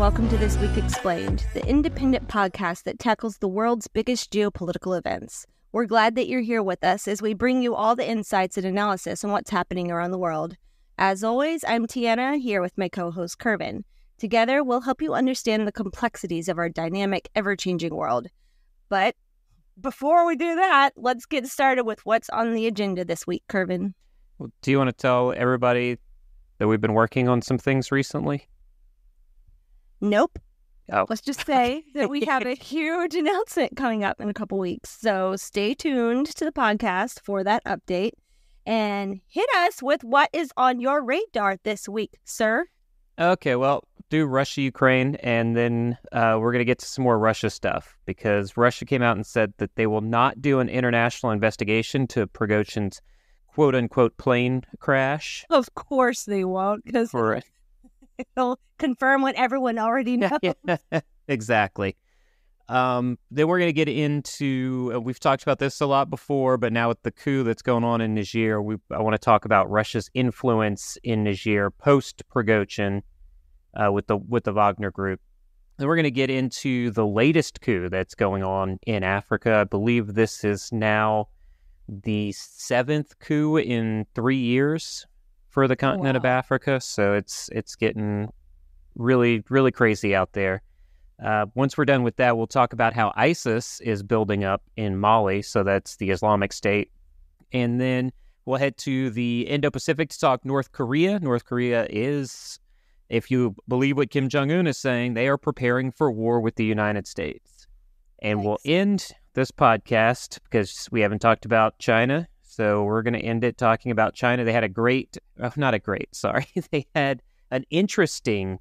welcome to This Week Explained, the independent podcast that tackles the world's biggest geopolitical events. We're glad that you're here with us as we bring you all the insights and analysis on what's happening around the world. As always, I'm Tiana, here with my co-host Kervin. Together, we'll help you understand the complexities of our dynamic, ever-changing world. But before we do that, let's get started with what's on the agenda this week, Kervin. Well, do you want to tell everybody that we've been working on some things recently? Nope. Oh. Let's just say that we have a huge announcement coming up in a couple weeks. So stay tuned to the podcast for that update and hit us with what is on your radar this week, sir. Okay, well, do Russia-Ukraine, and then we're going to get to some more Russia stuff, because Russia came out and said that they will not do an international investigation to Prigozhin's quote-unquote plane crash. Of course they won't, because it'll confirm what everyone already knows. Yeah, exactly. Then we're going to get into, we've talked about this a lot before, but now with the coup that's going on in Niger, I want to talk about Russia's influence in Niger post-Prigozhin with the Wagner group. Then we're going to get into the latest coup that's going on in Africa. I believe this is now the 7th coup in 3 years for the continent of Africa, so it's getting really, really crazy out there. Once we're done with that, we'll talk about how ISIS is building up in Mali, so that's the Islamic State. And then we'll head to the Indo-Pacific to talk North Korea. North Korea is, if you believe what Kim Jong-un is saying, they are preparing for war with the United States. And We'll end this podcast, because we haven't talked about China, so we're going to end it talking about China. They had they had an interesting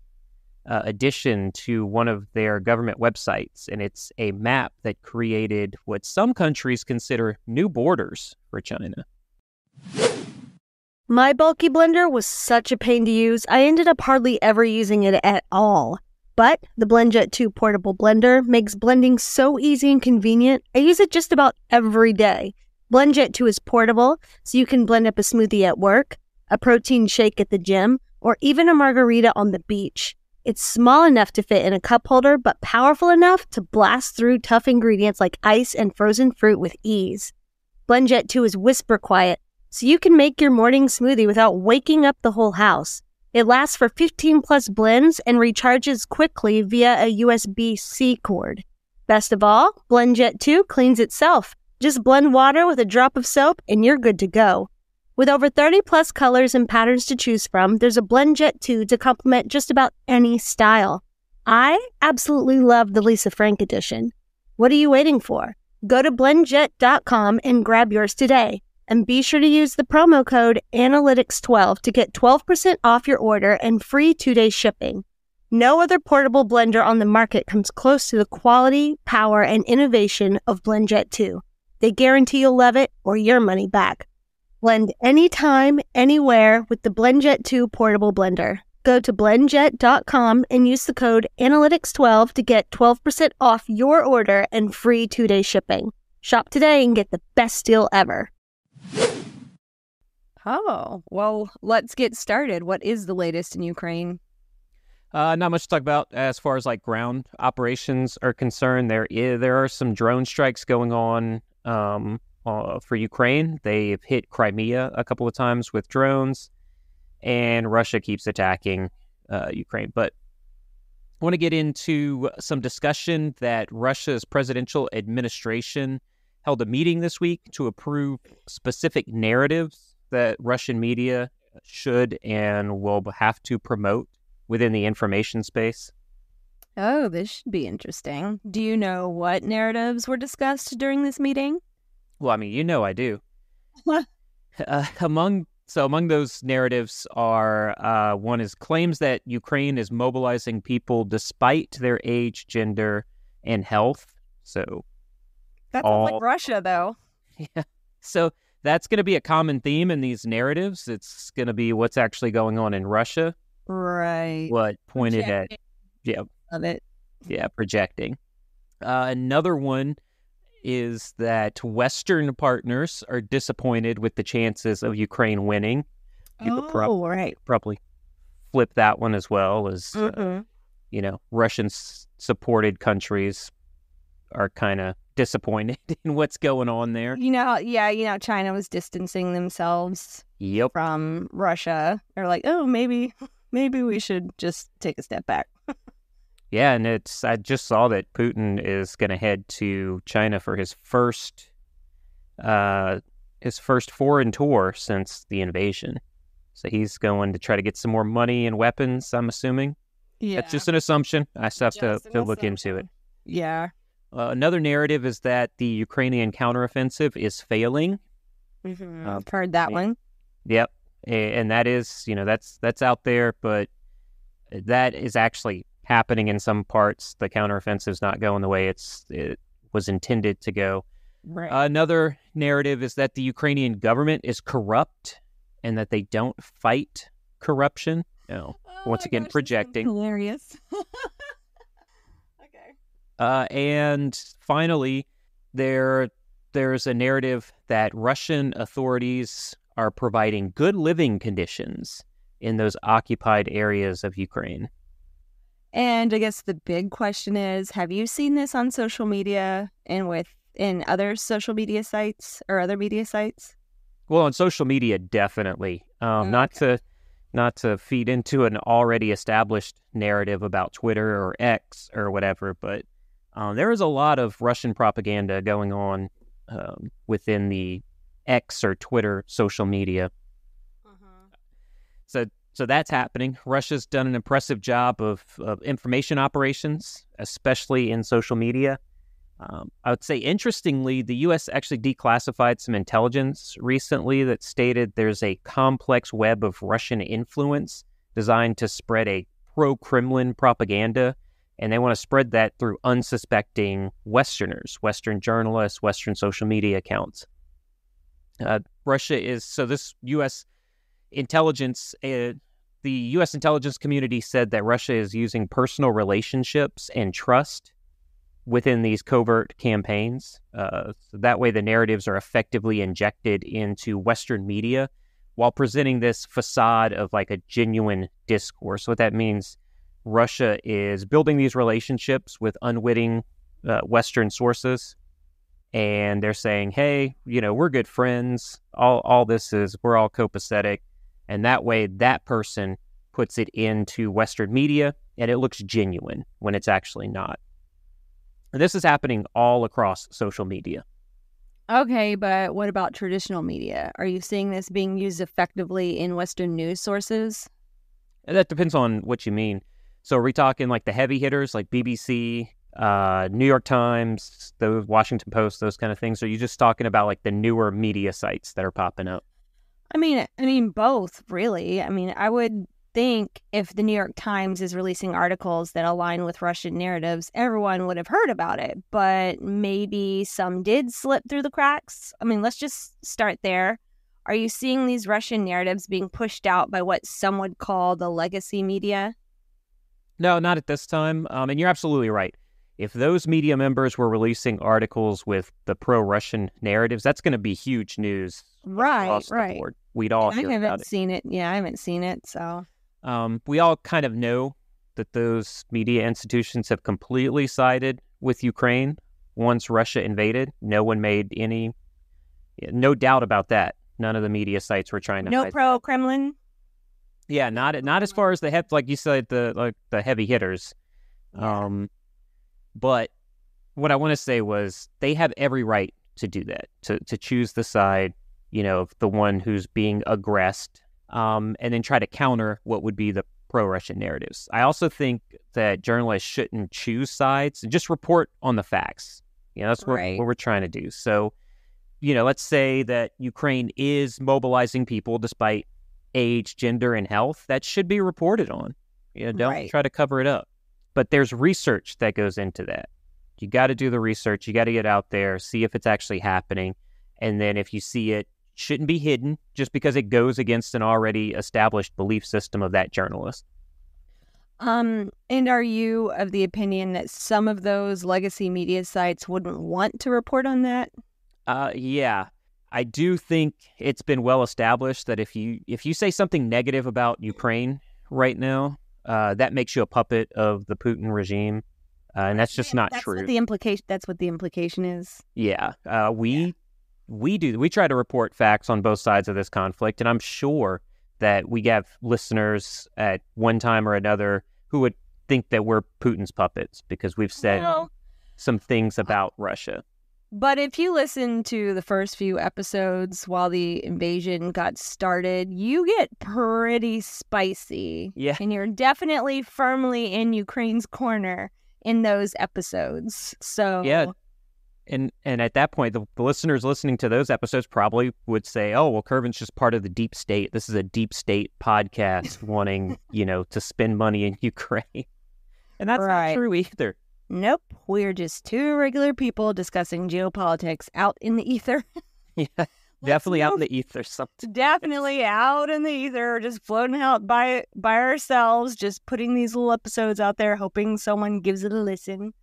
addition to one of their government websites, and it's a map that created what some countries consider new borders for China. My bulky blender was such a pain to use, I ended up hardly ever using it at all. But the BlendJet 2 portable blender makes blending so easy and convenient, I use it just about every day. BlendJet 2 is portable, so you can blend up a smoothie at work, a protein shake at the gym, or even a margarita on the beach. It's small enough to fit in a cup holder, but powerful enough to blast through tough ingredients like ice and frozen fruit with ease. BlendJet 2 is whisper quiet, so you can make your morning smoothie without waking up the whole house. It lasts for 15 plus blends and recharges quickly via a USB-C cord. Best of all, BlendJet 2 cleans itself. Just blend water with a drop of soap and you're good to go. With over 30 plus colors and patterns to choose from, there's a BlendJet 2 to complement just about any style. I absolutely love the Lisa Frank edition. What are you waiting for? Go to blendjet.com and grab yours today. And be sure to use the promo code Analytics12 to get 12% off your order and free 2-day shipping. No other portable blender on the market comes close to the quality, power, and innovation of BlendJet 2. They guarantee you'll love it or your money back. Blend anytime, anywhere with the BlendJet 2 portable blender. Go to blendjet.com and use the code Analytics12 to get 12% off your order and free 2-day shipping. Shop today and get the best deal ever. Oh, well, let's get started. What is the latest in Ukraine? Not much to talk about as far as like ground operations are concerned. There are some drone strikes going on for Ukraine. They've hit Crimea a couple of times with drones, and Russia keeps attacking Ukraine. But I want to get into some discussion that Russia's presidential administration held a meeting this week to approve specific narratives that Russian media should and will have to promote within the information space. Oh, this should be interesting. Do you know what narratives were discussed during this meeting? Well, I mean, I do. Among those narratives are, one is claims that Ukraine is mobilizing people despite their age, gender, and health. So that sounds like Russia, though. Yeah. So that's going to be a common theme in these narratives. It's going to be what's actually going on in Russia. Right. What pointed Projecting. at, yeah. Love it. Yeah, projecting. Another one is that Western partners are disappointed with the chances of Ukraine winning. You could right. probably flip that one as well as, Russian-supported countries are kind of disappointed in what's going on there. China was distancing themselves Yep. from Russia. They're like, oh, maybe we should just take a step back. Yeah, and I just saw that Putin is going to head to China for his first foreign tour since the invasion. So he's going to try to get some more money and weapons, I'm assuming. Yeah. That's just an assumption. I still have to look into it. Yeah. Another narrative is that the Ukrainian counteroffensive is failing. Mm-hmm. I've heard that one. Yep. And that is, that's out there, but that is actually happening in some parts. The counteroffensive is not going the way it was intended to go. Right. Another narrative is that the Ukrainian government is corrupt and that they don't fight corruption. Once again, projecting. Hilarious. And finally, there's a narrative that Russian authorities are providing good living conditions in those occupied areas of Ukraine. And I guess the big question is, have you seen this on social media and in other social media sites or other media sites? Well, on social media, definitely. Okay. Not to feed into an already established narrative about Twitter or X or whatever, but there is a lot of Russian propaganda going on within the X or Twitter social media. So that's happening. Russia's done an impressive job of information operations, especially in social media. I would say, interestingly, the U.S. actually declassified some intelligence recently that stated there's a complex web of Russian influence designed to spread a pro-Kremlin propaganda, and they want to spread that through unsuspecting Westerners, Western journalists, Western social media accounts. This U.S. intelligence, the U.S. intelligence community said that Russia is using personal relationships and trust within these covert campaigns. So that way the narratives are effectively injected into Western media while presenting this facade of like a genuine discourse. What that means, Russia is building these relationships with unwitting Western sources, and they're saying, hey, we're good friends. All this is, we're all copacetic. And that way that person puts it into Western media and it looks genuine when it's actually not. And this is happening all across social media. Okay, but what about traditional media? Are you seeing this being used effectively in Western news sources? That depends on what you mean. So are we talking like the heavy hitters like BBC, New York Times, the Washington Post, those kind of things? Or are you just talking about like the newer media sites that are popping up? I mean, both, really. I would think if the New York Times is releasing articles that align with Russian narratives, everyone would have heard about it. But maybe some did slip through the cracks. Let's just start there. Are you seeing these Russian narratives being pushed out by what some would call the legacy media? No, not at this time. And you're absolutely right. If those media members were releasing articles with the pro-Russian narratives, that's going to be huge news. Right. The board. We'd all hear about it. I haven't seen it. Yeah, I haven't seen it, so... We all kind of know that those media institutions have completely sided with Ukraine once Russia invaded. No one made no doubt about that. None of the media sites were trying to hide pro-Kremlin? Yeah, not as far as like you said, the heavy hitters. Yeah. But what I want to say was they have every right to do that, to choose the side, of the one who's being aggressed. And then try to counter what would be the pro-Russian narratives. I also think that journalists shouldn't choose sides and just report on the facts. That's what we're trying to do. So, let's say that Ukraine is mobilizing people despite age, gender, and health. That should be reported on. Don't try to cover it up. But there's research that goes into that. You got to do the research. You got to get out there, see if it's actually happening. And then if you see it, shouldn't be hidden just because it goes against an already established belief system of that journalist. And are you of the opinion that some of those legacy media sites wouldn't want to report on that? Yeah. I do think it's been well established that if you say something negative about Ukraine right now, that makes you a puppet of the Putin regime. And that's just not true. That's what the implication is. Yeah. We try to report facts on both sides of this conflict, and I'm sure that we have listeners at one time or another who would think that we're Putin's puppets because we've said some things about Russia. But if you listen to the first few episodes while the invasion got started, you get pretty spicy. Yeah. And you're definitely firmly in Ukraine's corner in those episodes. So yeah. And at that point, the listeners listening to those episodes probably would say, oh, well, Kervin's just part of the deep state. This is a deep state podcast wanting, to spend money in Ukraine. And that's not true either. Nope. We're just two regular people discussing geopolitics out in the ether. Yeah, definitely out in the ether. Definitely out in the ether, just floating out by ourselves, just putting these little episodes out there, hoping someone gives it a listen.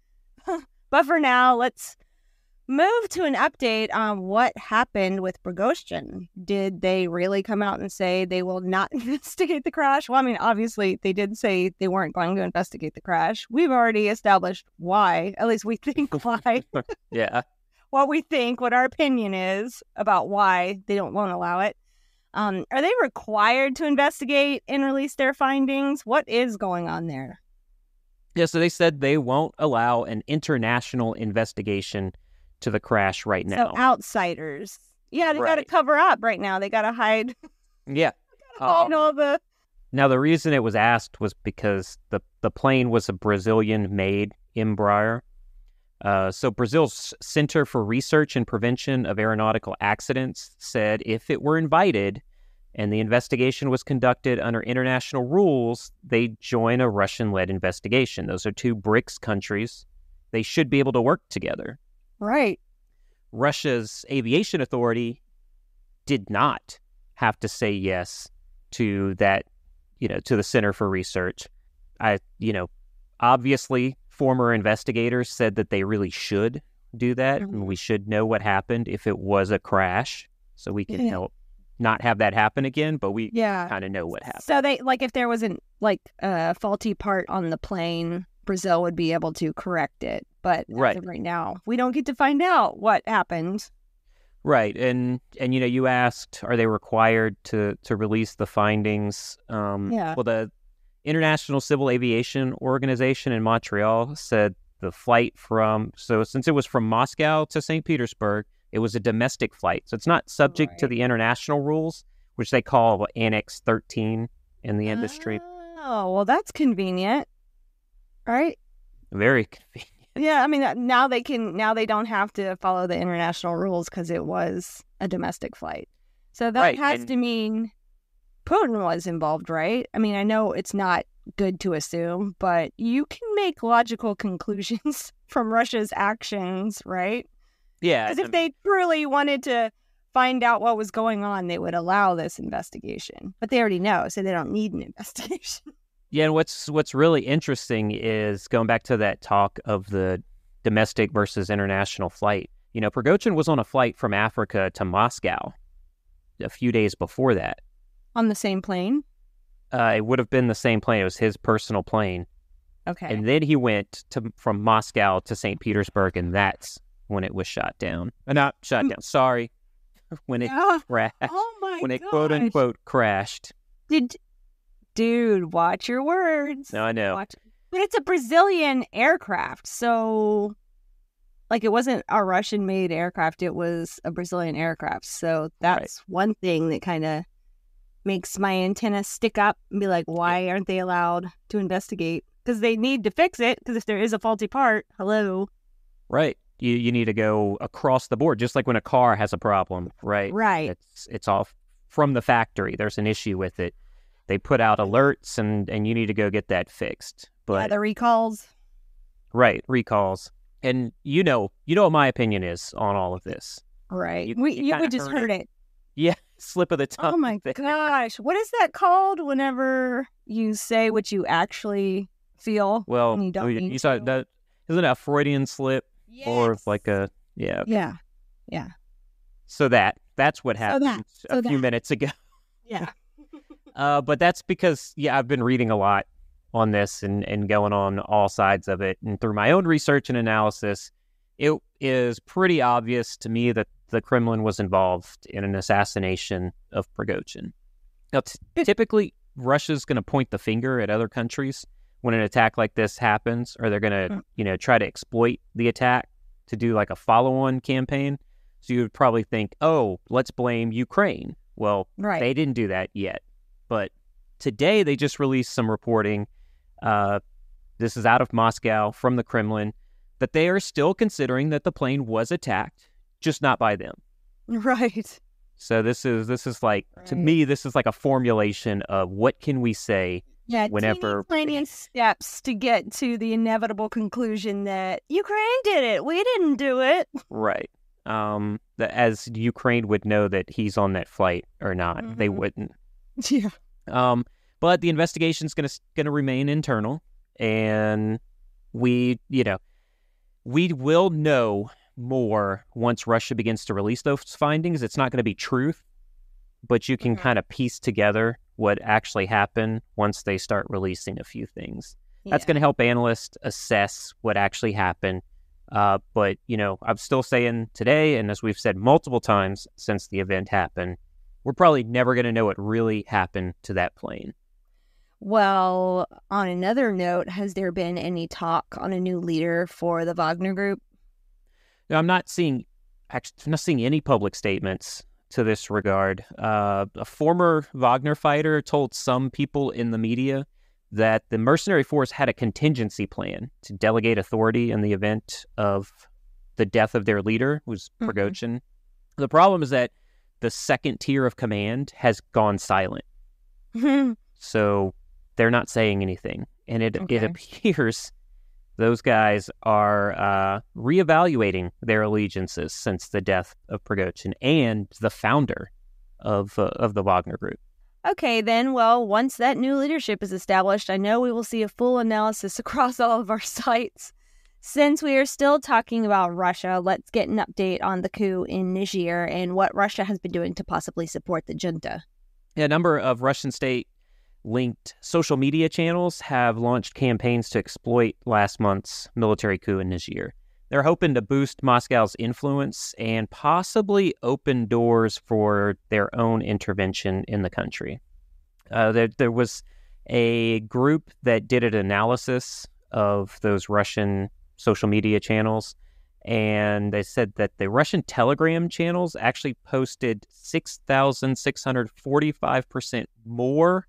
But for now, let's move to an update on what happened with Prigozhin. Did they really come out and say they will not investigate the crash? Well, I mean, obviously, they did say they weren't going to investigate the crash. We've already established why. At least we think why. Yeah. What our opinion is about why they won't allow it. Are they required to investigate and release their findings? What is going on there? Yeah, so they said they won't allow an international investigation to the crash right now. So outsiders. Yeah, they got to cover up right now. They got to hide. Yeah. Hide all the... Now, the reason it was asked was because the plane was a Brazilian-made Embraer. So Brazil's Center for Research and Prevention of Aeronautical Accidents said if it were invited and the investigation was conducted under international rules, they'd join a Russian-led investigation. Those are two BRICS countries. They should be able to work together. Right. Russia's aviation authority did not have to say yes to that, to the Center for Research. Obviously, former investigators said that they really should do that, and we should know what happened if it was a crash, so we can help not have that happen again, but we kind of know what happened. So they, if there wasn't, a faulty part on the plane, Brazil would be able to correct it. But as of right now, we don't get to find out what happened. Right. And you asked, are they required to release the findings? Well, the International Civil Aviation Organization in Montreal said the flight since it was from Moscow to St. Petersburg, it was a domestic flight. So it's not subject to the international rules, which they call Annex 13 in the industry. Oh, well, that's convenient. Right? Very convenient. Yeah, I mean, now they don't have to follow the international rules because it was a domestic flight. So that has to mean Putin was involved, right? I mean, I know it's not good to assume, but you can make logical conclusions from Russia's actions, right? Yeah. Because if they truly wanted to find out what was going on, they would allow this investigation. But they already know, so they don't need an investigation. Yeah, and what's really interesting is going back to that talk of the domestic versus international flight. Prigozhin was on a flight from Africa to Moscow a few days before that. On the same plane? It would have been the same plane. It was his personal plane. Okay. And then he went from Moscow to St. Petersburg, and that's when it was shot down. Not shot down, sorry. When it crashed. Oh, my When it quote-unquote crashed. Dude, watch your words. No, I know. But it's a Brazilian aircraft, so it wasn't a Russian-made aircraft. It was a Brazilian aircraft. So that's one thing that kind of makes my antenna stick up and be like, why aren't they allowed to investigate? Because they need to fix it, because if there is a faulty part, hello. Right. You need to go across the board, just like when a car has a problem, right? Right. It's off from the factory. There's an issue with it. They put out alerts, and you need to go get that fixed. But the recalls. Right, recalls. And you know what my opinion is on all of this. Right. We just heard it. Yeah, slip of the tongue. Oh my gosh. What is that called whenever you say what you actually feel? Well, and you don't you saw that. Isn't it a Freudian slip? Yes. Or like a, yeah. Yeah. Yeah. So that's what happened a few minutes ago. Yeah. But that's because, I've been reading a lot on this and going on all sides of it. And through my own research and analysis, it is pretty obvious to me that the Kremlin was involved in an assassination of Prigozhin. Now, typically, Russia's going to point the finger at other countries when an attack like this happens, or they're going to, try to exploit the attack to do like a follow-on campaign. So you would probably think, oh, let's blame Ukraine. Well, They didn't do that yet. But today they just released some reporting. This is out of Moscow from the Kremlin, that they are still considering that the plane was attacked, just not by them. Right. So this is like, to me, this is like a formulation of what can we say whenever... Teeny steps to get to the inevitable conclusion that Ukraine did it. We didn't do it. Right. As Ukraine would know that he's on that flight or not. They wouldn't. Yeah. But the investigation's gonna remain internal, and we will know more once Russia begins to release those findings. It's not going to be truth, but you can kind of piece together what actually happened once they start releasing a few things. That's going to help analysts assess what actually happened. But, I'm still saying today, and as we've said multiple times since the event happened, we're probably never going to know what really happened to that plane. Well, on another note, has there been any talk on a new leader for the Wagner group? No, I'm not seeing any public statements to this regard. A former Wagner fighter told some people in the media that the mercenary force had a contingency plan to delegate authority in the event of the death of their leader, who's Prigozhin. The problem is that the second tier of command has gone silent. So they're not saying anything. And it appears those guys are reevaluating their allegiances since the death of Prigozhin and the founder of the Wagner group. Okay, then, well, once that new leadership is established, I know we will see a full analysis across all of our sites. Since we are still talking about Russia, let's get an update on the coup in Niger and what Russia has been doing to possibly support the junta. A number of Russian state-linked social media channels have launched campaigns to exploit last month's military coup in Niger. They're hoping to boost Moscow's influence and possibly open doors for their own intervention in the country. There was a group that did an analysis of those Russian social media channels, and they said that the Russian Telegram channels actually posted 6,645% more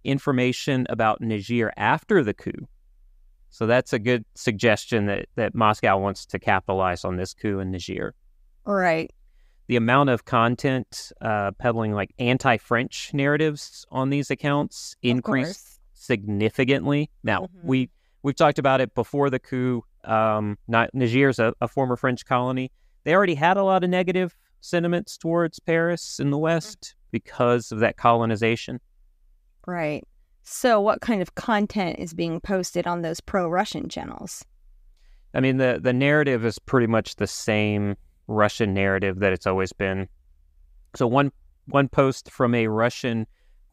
information about Niger after the coup. So that's a good suggestion that Moscow wants to capitalize on this coup in Niger. Right. The amount of content peddling like anti-French narratives on these accounts increased significantly. Now, we've talked about it before the coup. Niger's a former French colony. They already had a lot of negative sentiments towards Paris in the West because of that colonization. Right. So what kind of content is being posted on those pro-Russian channels? I mean, the narrative is pretty much the same Russian narrative that it's always been. So one post from a Russian,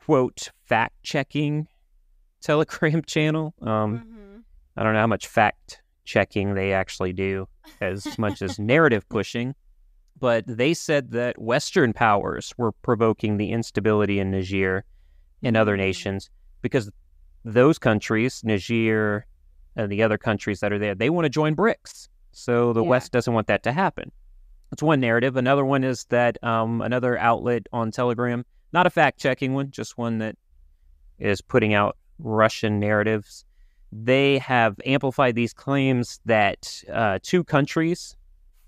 quote, fact-checking Telegram channel. I don't know how much fact-checking they actually do as much as narrative pushing. But they said that Western powers were provoking the instability in Niger and other nations, because those countries, Niger and the other countries that are there, they want to join BRICS. So the West doesn't want that to happen. That's one narrative. Another one is that another outlet on Telegram, not a fact-checking one, just one that is putting out Russian narratives. They have amplified these claims that two countries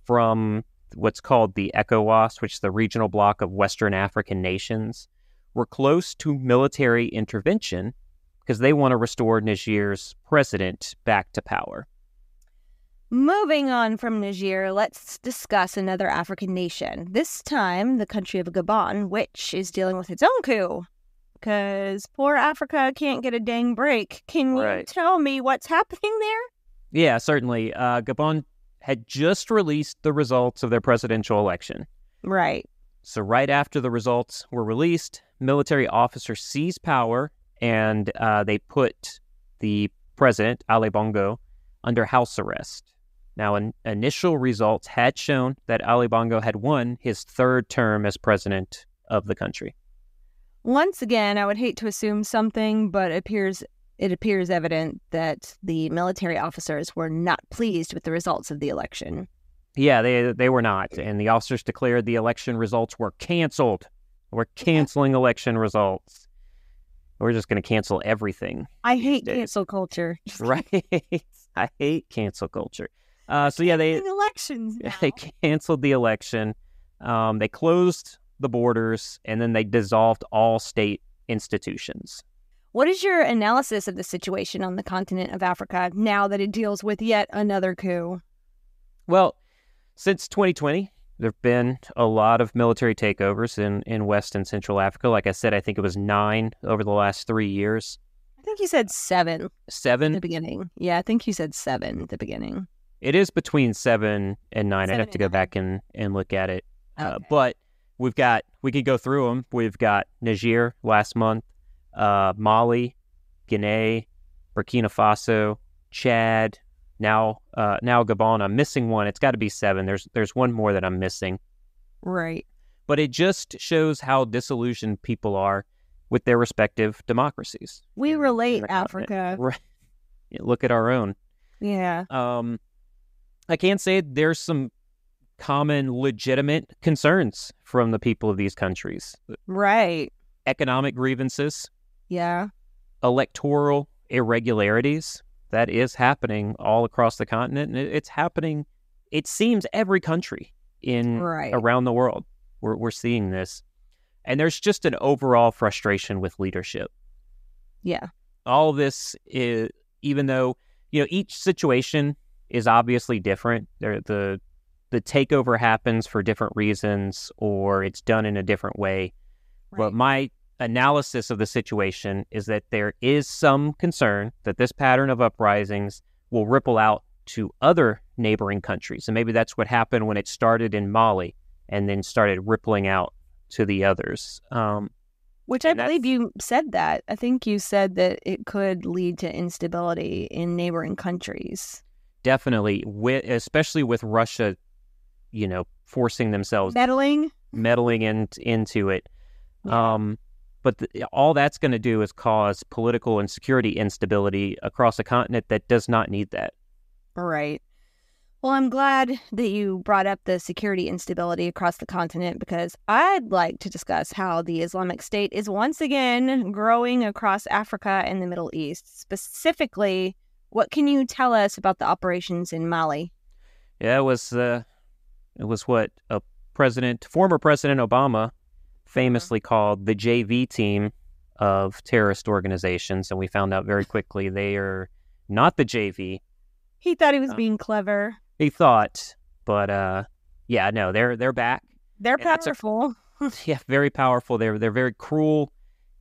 from what's called the ECOWAS, which is the regional bloc of Western African nations, were close to military intervention because they want to restore Niger's president back to power. Moving on from Niger, let's discuss another African nation. This time, the country of Gabon, which is dealing with its own coup. Because poor Africa can't get a dang break. Can you tell me what's happening there? Yeah, certainly. Gabon had just released the results of their presidential election. Right. So right after the results were released, military officers seized power, and they put the president, Ali Bongo, under house arrest. Now, initial results had shown that Ali Bongo had won his third term as president of the country. Once again, I would hate to assume something, but it appears evident that the military officers were not pleased with the results of the election. Yeah, they were not. And the officers declared the election results were canceled. We're canceling election results. We're just going to cancel everything. I hate cancel culture. Right. I hate cancel culture. So yeah, elections now. They canceled the election. They closed the borders, and then they dissolved all state institutions. What is your analysis of the situation on the continent of Africa now that it deals with yet another coup? Well, since 2020, there have been a lot of military takeovers in West and Central Africa. Like I said, I think it was 9 over the last 3 years. I think you said 7. 7? In the beginning. Yeah, I think you said 7 at the beginning. It is between 7 and 9. I'd have to go back and look at it. Okay. But we could go through them. We've got Niger last month, Mali, Guinea, Burkina Faso, Chad, now Gabon. I'm missing one. It's got to be 7. There's one more that I'm missing. Right. But it just shows how disillusioned people are with their respective democracies. We relate, Africa. Right. Look at our own. Yeah. I can say there's some common legitimate concerns from the people of these countries. Right. Economic grievances. Yeah. Electoral irregularities. That is happening all across the continent. And it's happening, it seems, every country around the world. We're seeing this. And there's just an overall frustration with leadership. Yeah. All of this is, even though, each situation is obviously different. The takeover happens for different reasons, or it's done in a different way. Right. But my analysis of the situation is that there is some concern that this pattern of uprisings will ripple out to other neighboring countries. And maybe that's what happened when it started in Mali and then started rippling out to the others. Which I believe you said that. I think you said that it could lead to instability in neighboring countries. Definitely, especially with Russia, forcing themselves... Meddling into it. Yeah. But all that's going to do is cause political and security instability across a continent that does not need that. Right. Well, I'm glad that you brought up the security instability across the continent, because I'd like to discuss how the Islamic State is once again growing across Africa and the Middle East. Specifically, what can you tell us about the operations in Mali? Yeah, it was what former President Obama famously called the JV team of terrorist organizations, and we found out very quickly they are not the JV. He thought he was being clever. He thought, but they're back. They're powerful. Very powerful. They're very cruel,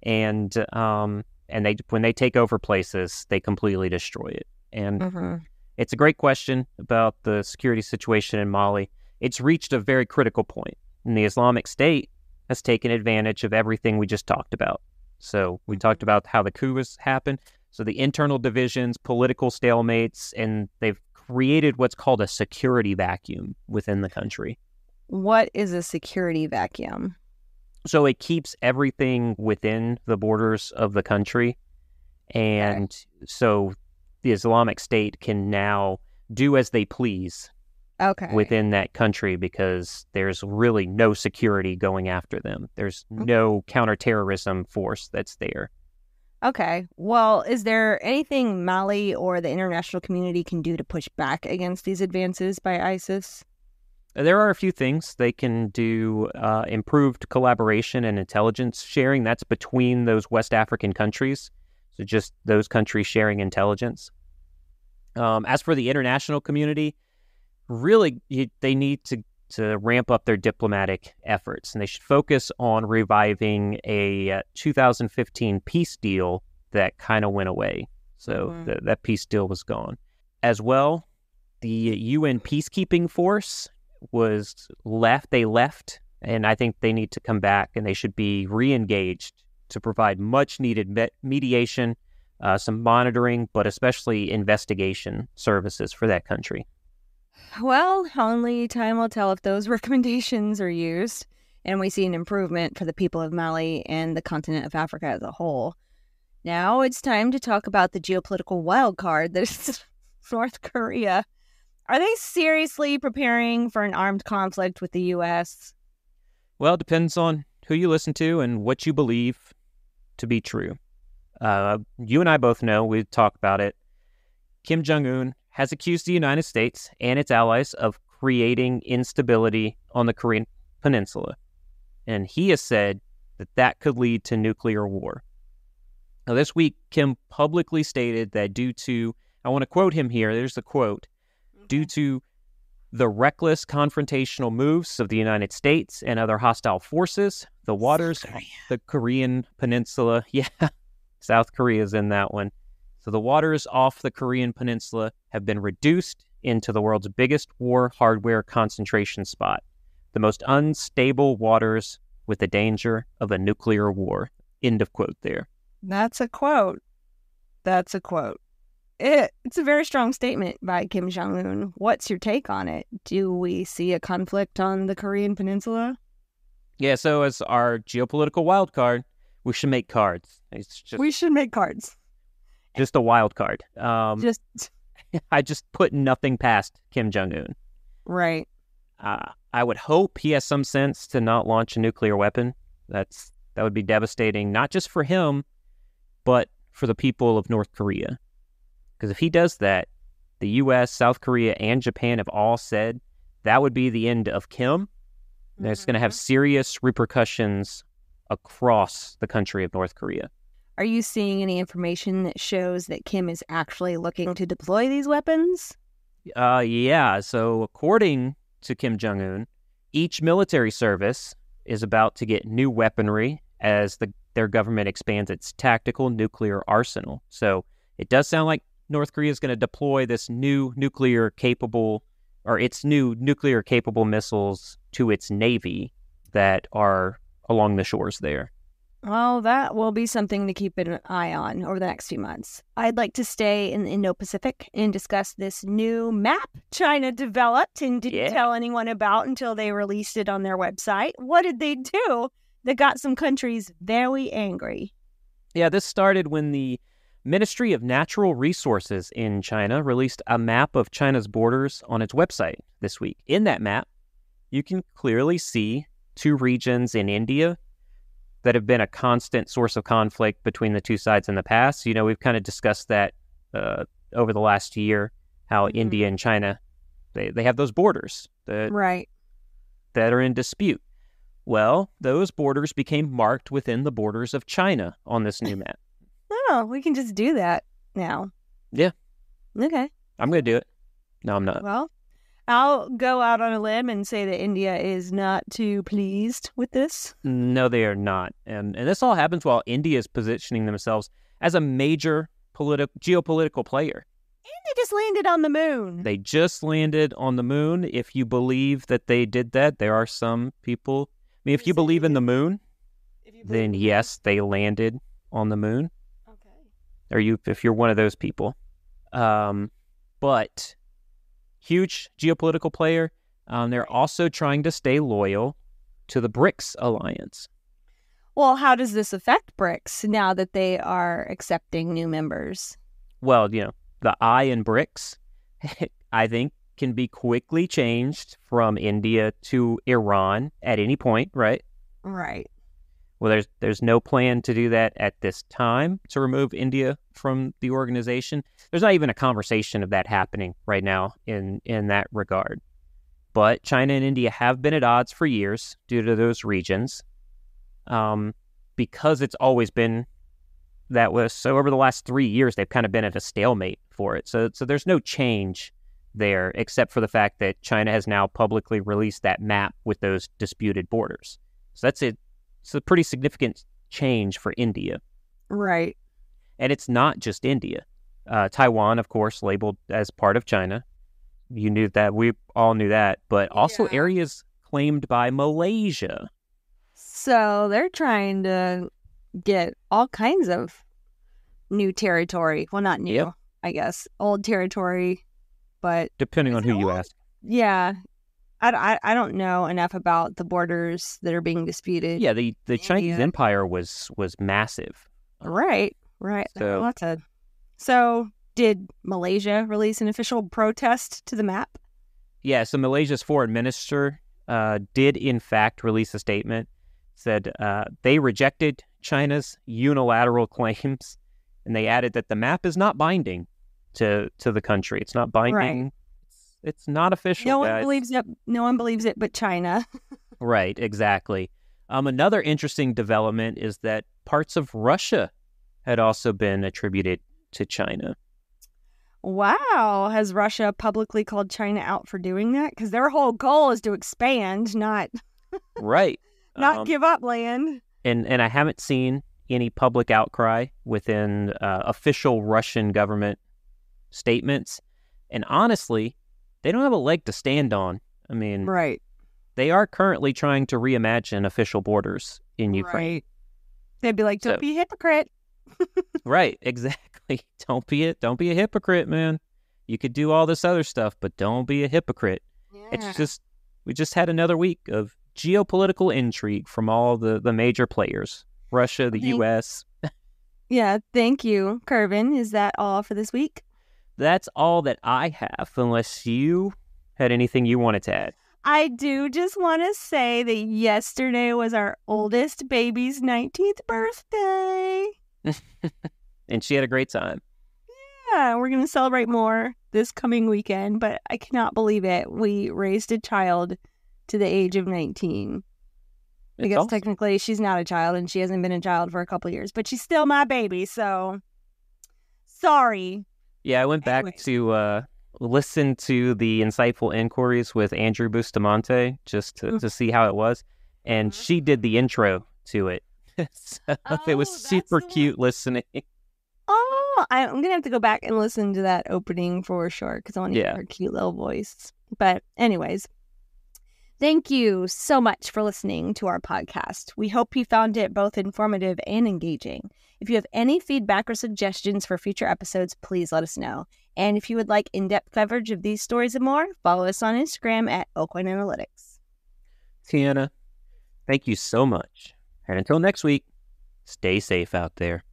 and they when they take over places, they completely destroy it. And It's a great question about the security situation in Mali. It's reached a very critical point, and the Islamic State has taken advantage of everything we just talked about. So we talked about how the coup has happened. So the internal divisions, political stalemates, and they've created what's called a security vacuum within the country. What is a security vacuum? So it keeps everything within the borders of the country. And so the Islamic State can now do as they please within that country, because there's really no security going after them. There's no counterterrorism force that's there. Okay. Well, is there anything Mali or the international community can do to push back against these advances by ISIS? There are a few things they can do. Improved collaboration and intelligence sharing. That's between those West African countries. So just those countries sharing intelligence. As for the international community, really, they need to ramp up their diplomatic efforts, and they should focus on reviving a 2015 peace deal that kind of went away. So that peace deal was gone. As well, the UN peacekeeping force was left. They left, and I think they need to come back, and they should be re-engaged to provide much-needed mediation, some monitoring, but especially investigation services for that country. Well, only time will tell if those recommendations are used and we see an improvement for the people of Mali and the continent of Africa as a whole. Now it's time to talk about the geopolitical wild card that is North Korea. Are they seriously preparing for an armed conflict with the U.S.? Well, it depends on who you listen to and what you believe to be true. You and I both know, we talk about it, Kim Jong-un has accused the United States and its allies of creating instability on the Korean Peninsula. And he has said that that could lead to nuclear war. Now, this week, Kim publicly stated that due to, I want to quote him here, there's the quote, due to the reckless confrontational moves of the United States and other hostile forces, the waters of the Korean Peninsula, South Korea's in that one. So the waters off the Korean Peninsula have been reduced into the world's biggest war hardware concentration spot, the most unstable waters with the danger of a nuclear war. End of quote there. That's a quote. It's a very strong statement by Kim Jong-un. What's your take on it? Do we see a conflict on the Korean Peninsula? Yeah, so as our geopolitical wild card, we should make cards. We should make cards. Just a wild card. I just put nothing past Kim Jong-un. Right. I would hope he has some sense to not launch a nuclear weapon. That would be devastating, not just for him, but for the people of North Korea. Because if he does that, the U.S., South Korea, and Japan have all said that would be the end of Kim. And it's going to have serious repercussions across the country of North Korea. Are you seeing any information that shows that Kim is actually looking to deploy these weapons? Yeah. So according to Kim Jong-un, each military service is about to get new weaponry as their government expands its tactical nuclear arsenal. So it does sound like North Korea is going to deploy this new nuclear-capable missiles to its navy that are along the shores there. Well, that will be something to keep an eye on over the next few months. I'd like to stay in the Indo-Pacific and discuss this new map China developed and didn't tell anyone about until they released it on their website. What did they do that got some countries very angry? Yeah, this started when the Ministry of Natural Resources in China released a map of China's borders on its website this week. In that map, you can clearly see two regions in India that have been a constant source of conflict between the two sides in the past. You know, we've kind of discussed that over the last year, how India and China, they have those borders that are in dispute. Well, those borders became marked within the borders of China on this new map. Oh, we can just do that now. Yeah. Okay. I'm going to do it. No, I'm not. Well, I'll go out on a limb and say that India is not too pleased with this. No, they are not. And this all happens while India is positioning themselves as a major geopolitical player. And they just landed on the moon. They just landed on the moon. If you believe that they did that, there are some people. I mean, if you believe in the moon, then yes, they landed on the moon. Okay. If you're one of those people. But huge geopolitical player. They're also trying to stay loyal to the BRICS alliance. Well, how does this affect BRICS now that they are accepting new members? Well, you know, the I in BRICS, I think, can be quickly changed from India to Iran at any point, right? Right. Well, there's no plan to do that at this time to remove India from the organization. There's not even a conversation of that happening right now in that regard. But China and India have been at odds for years due to those regions, because it's always been that way. So over the last 3 years, they've kind of been at a stalemate for it. So there's no change there, except for the fact that China has now publicly released that map with those disputed borders. So that's it. It's a pretty significant change for India. Right. And it's not just India. Taiwan, of course, labeled as part of China. You knew that. We all knew that. But also areas claimed by Malaysia. So they're trying to get all kinds of new territory. Well, not new, Yep. I guess. Old territory, but... Depending on who you ask. Yeah. I don't know enough about the borders that are being disputed. Yeah, the Chinese Empire was massive. Right. So did Malaysia release an official protest to the map? Yeah, so Malaysia's foreign minister did in fact release a statement. Said they rejected China's unilateral claims, and they added that the map is not binding to the country. It's not binding. Right. It's not official. No guys. one believes it. No one believes it, but China. Right, exactly. Another interesting development is that parts of Russia had also been attributed to China. Wow. Has Russia publicly called China out for doing that? Because their whole goal is to expand, not Right. not give up land. And I haven't seen any public outcry within official Russian government statements. And honestly, they don't have a leg to stand on. I mean, right. They are currently trying to reimagine official borders in Ukraine. Right. They'd be like, don't be a hypocrite. Right, exactly. Don't be a hypocrite, man. You could do all this other stuff, but don't be a hypocrite. Yeah. We just had another week of geopolitical intrigue from all the major players. Russia, the U.S. Yeah, thank you, Kervin. Is that all for this week? That's all that I have, unless you had anything you wanted to add. I do just want to say that yesterday was our oldest baby's 19th birthday. And she had a great time. Yeah, we're going to celebrate more this coming weekend, but I cannot believe it. We raised a child to the age of 19. I guess awesome. Technically she's not a child and she hasn't been a child for a couple years, but she's still my baby, so sorry. Yeah, I went back to listen to the Insightful Inquiries with Andrew Bustamante just to see how it was, and she did the intro to it. So it was super cute listening. Oh, I'm going to have to go back and listen to that opening for sure because I want to hear her cute little voice. But anyways, thank you so much for listening to our podcast. We hope you found it both informative and engaging. If you have any feedback or suggestions for future episodes, please let us know. And if you would like in-depth coverage of these stories and more, follow us on Instagram at Oakland Analytics. Tiana, thank you so much. And until next week, stay safe out there.